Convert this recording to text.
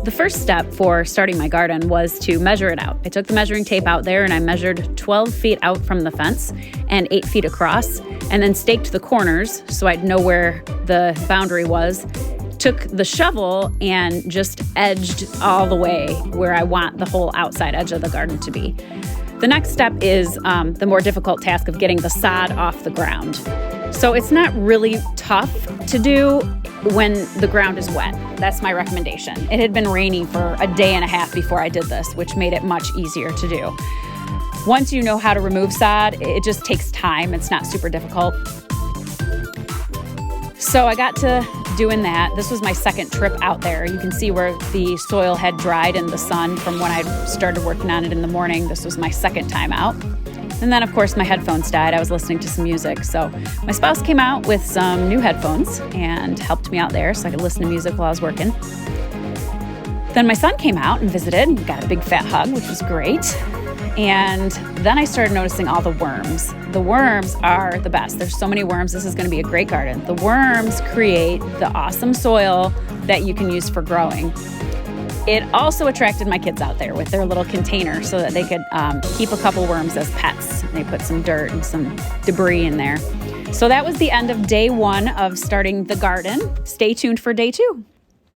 The first step for starting my garden was to measure it out. I took the measuring tape out there and I measured 12 feet out from the fence and 8 feet across, and then staked the corners so I'd know where the boundary was. Took the shovel and just edged all the way where I want the whole outside edge of the garden to be. The next step is the more difficult task of getting the sod off the ground. So it's not really tough to do when the ground is wet. That's my recommendation. It had been raining for a day and a half before I did this, which made it much easier to do. Once you know how to remove sod, it just takes time. It's not super difficult. So I got to doing that. This was my second trip out there. You can see where the soil had dried in the sun from when I started working on it in the morning. This was my second time out. And then, of course, my headphones died. I was listening to some music. So my spouse came out with some new headphones and helped me out there so I could listen to music while I was working. Then my son came out and visited and got a big fat hug, which was great. And then I started noticing all the worms. The worms are the best. There's so many worms. This is going to be a great garden. The worms create the awesome soil that you can use for growing. It also attracted my kids out there with their little container so that they could keep a couple worms as pets. They put some dirt and some debris in there. So that was the end of day 1 of starting the garden. Stay tuned for day 2.